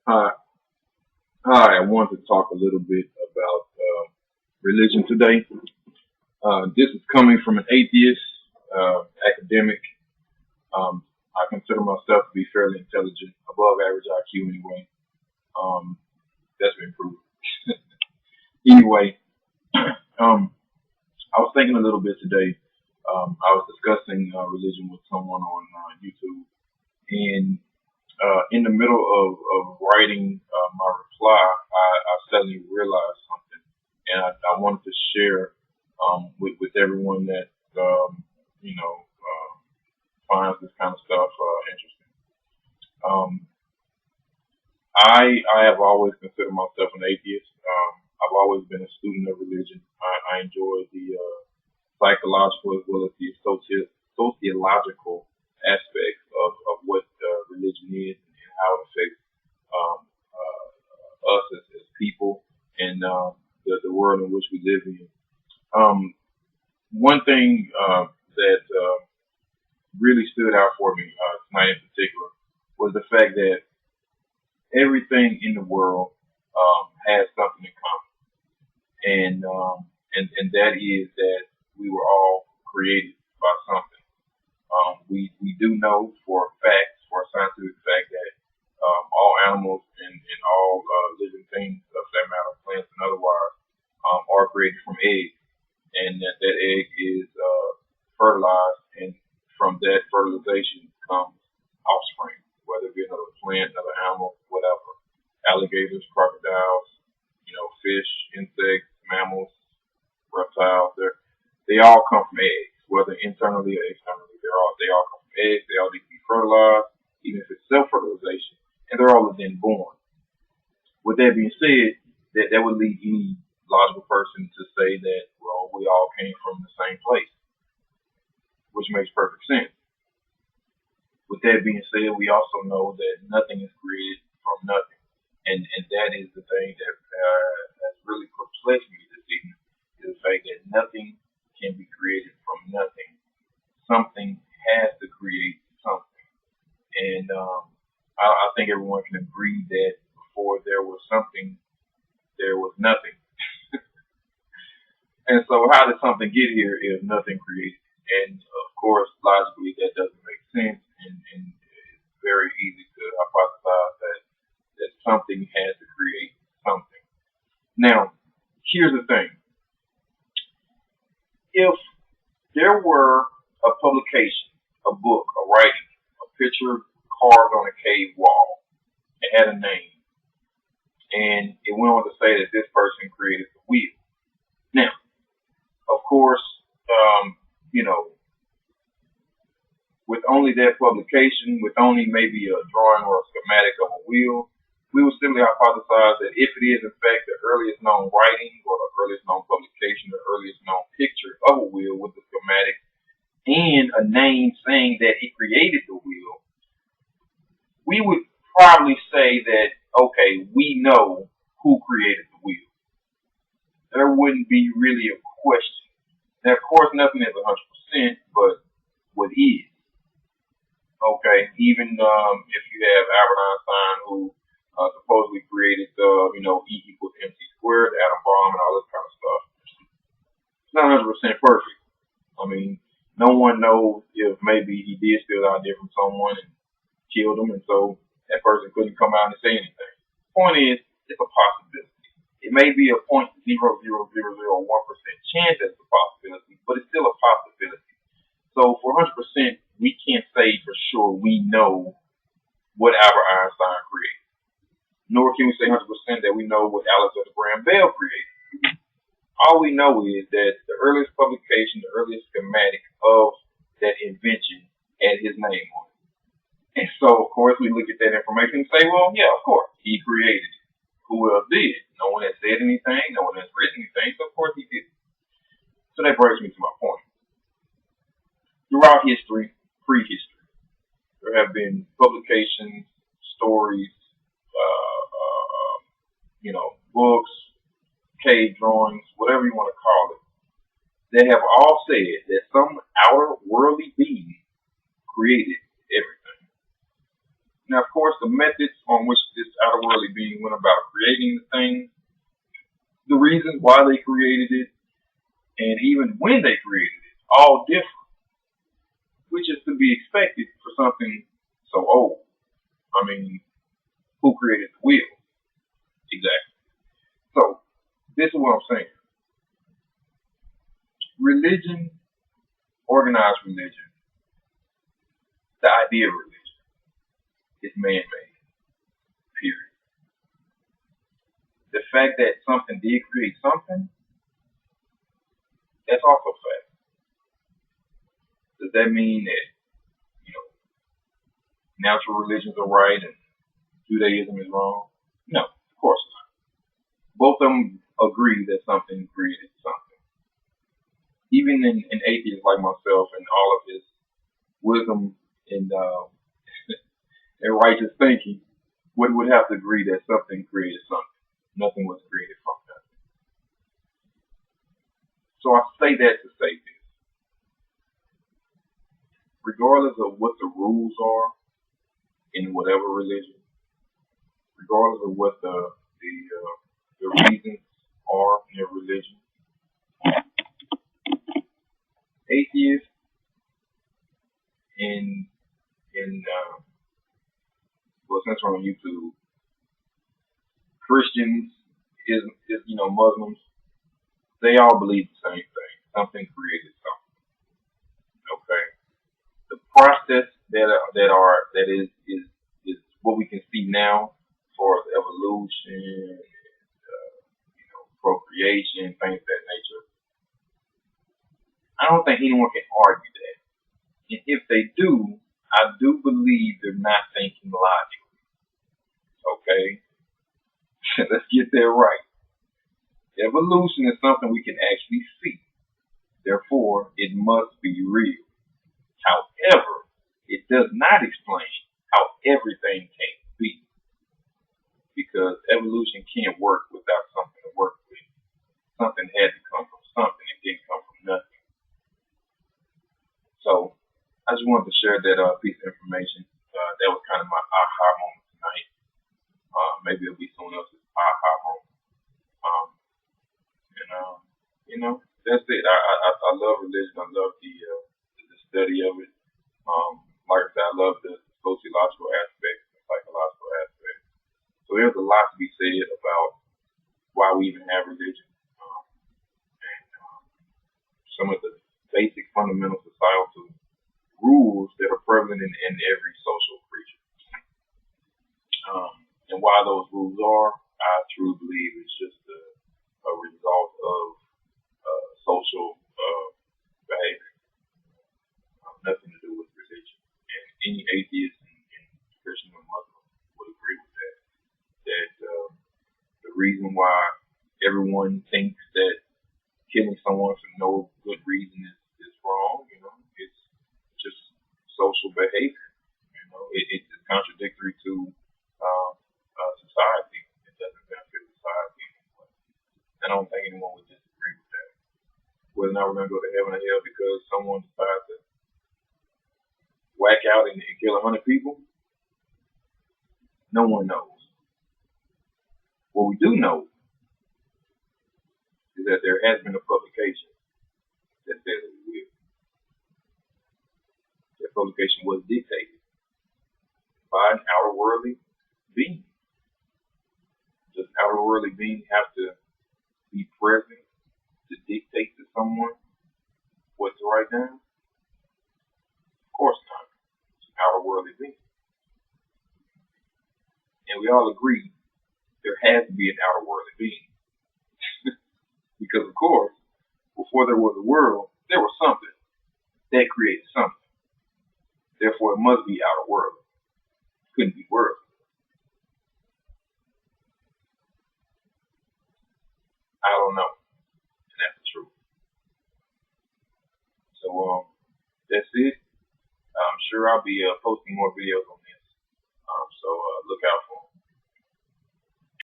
Hi, hi. I wanted to talk a little bit about religion today. This is coming from an atheist, academic. I consider myself to be fairly intelligent, above average IQ anyway. Um, that's been proven. Anyway, um, I was thinking a little bit today. I was discussing religion with someone on YouTube, and in the middle of writing my reply, I suddenly realized something, and I wanted to share with everyone that you know finds this kind of stuff interesting. Um, I have always considered myself an atheist. I've always been a student of religion. I enjoy the psychological as well as the sociological aspects of what religion is and how it affects us as people and the world in which we live in. Um, One thing that really stood out for me tonight in particular was the fact that everything in the world has something in common, and that is that we were all created by something. We do know for a fact, for a scientific fact, that all animals and all living things, of that matter, plants and otherwise, are created from eggs, and that egg is fertilized, and from that fertilization comes offspring, whether it be another plant, another animal, whatever. Alligators, crocodiles, fish, insects, mammals, reptiles. They all come from eggs, whether internally or externally. They all come from eggs. They all need to be fertilized, even if it's self-fertilization, and they're all then born. With that being said, that would lead any logical person to say that, well, we all came from the same place, which makes perfect sense. With that being said, we also know that nothing is created from nothing, and that is the thing that has really perplexed me this evening, is the fact that nothing can be created from nothing. Something has to create something, and I think everyone can agree that before there was something, there was nothing. And so, how did something get here if nothing created? And of course, logically, that doesn't make sense, and it's very easy to hypothesize that something had to create something. Now, here's the thing: if there were a publication, a book, a writing, a picture carved on a cave wall, it had a name, and it went on to say that this person created the wheel. Now, of course, um, you know, with only that publication, with only maybe a drawing or a schematic of a wheel, we would simply hypothesize that if it is in fact the earliest known writing or the earliest known publication, the earliest known picture of a wheel with a schematic and a name saying that it created the wheel, we would probably say that, okay, we know who created the wheel. There wouldn't be really a question. Now, of course, nothing is 100%, but what is? Okay, even if you have Albert Einstein, who supposedly created E equals mc squared, the atom bomb, and all this kind of stuff, it's not 100% perfect. I mean, no one knows if maybe he did steal the idea from someone and killed him, and so that person couldn't come out and say anything. Point is, it's a possibility. It may be a 0.00001% chance that it's a possibility, but it's still a possibility. So for 100%, we can't say for sure we know what Albert Einstein created. Nor can we say 100% that we know what Alexander Graham Bell created. All we know is that the earliest publication, the earliest schematic of that invention had his name on it. And so, of course, we look at that information and say, well, yeah, of course, he created it. Who else did? No one has said anything. No one has written anything. So, of course, he did. So that brings me to my point. Throughout history, prehistory, there have been publications, stories, books, cave drawings, whatever you want to call it, that have all said that some outer worldly being created everything. Now, of course, the methods on which this outer worldly being went about creating the thing, the reasons why they created it, and even when they created it, all different, which is to be expected for something so old. I mean, who created the wheel? Exactly. So, this is what I'm saying. Religion, organized religion, the idea of religion is man-made, period. The fact that something did create something, that's also a fact. Does that mean that, natural religions are right and Judaism is wrong? No, of course not. Both of them agree that something created something. Even an atheist like myself and all of his wisdom and and righteous thinking would have to agree that something created something. Nothing was created from nothing. So I say that to say this. Regardless of what the rules are in whatever religion, regardless of what the reasons are in their religion, atheists since we're on YouTube, Christians, Muslims, they all believe the same thing. Something created something. Okay. The process that is what we can see now, as far as evolution, procreation, things of that nature. I don't think anyone can argue that. And if they do, I do believe they're not thinking logically. Okay? Let's get that right. Evolution is something we can actually see. Therefore, it must be real. However, it does not explain how everything came to be. Because evolution can't work without something to work with. Something had to come from something. It didn't come from nothing. So, I just wanted to share that piece of information. That was kind of my aha moment tonight. Maybe it'll be someone else's aha moment. That's it. I love religion. I love the study of it. Like I said, I love the sociological aspect, the psychological aspect. So there's a lot to be said about why we even have religion, and some of the basic fundamental societal rules that are prevalent in every social creature. And why those rules are, I truly believe it's just a result of social behavior. Nothing to do with religion. And any atheist and Christian or Muslim would agree with that. That the reason why everyone thinks that killing someone for no good reason is wrong, it's just social behavior. It's contradictory to society. It doesn't benefit society anyway. I don't think anyone would disagree with that. Whether or not we're going to go to heaven or hell because someone decides to whack out and kill 100 people, no one knows. What we do know is that there has been a publication that says it will. That publication was dictated by an outer worldly being. Does an outer worldly being have to be present to dictate to someone what to write down? Of course not. It's an outer worldly being. And we all agree there has to be an outer worldly being. Because, of course, before there was a world, there was something that created something. Therefore, it must be outer world. It couldn't be world. I don't know. And that's the truth. So, that's it. I'm sure I'll be posting more videos on this. So, look out for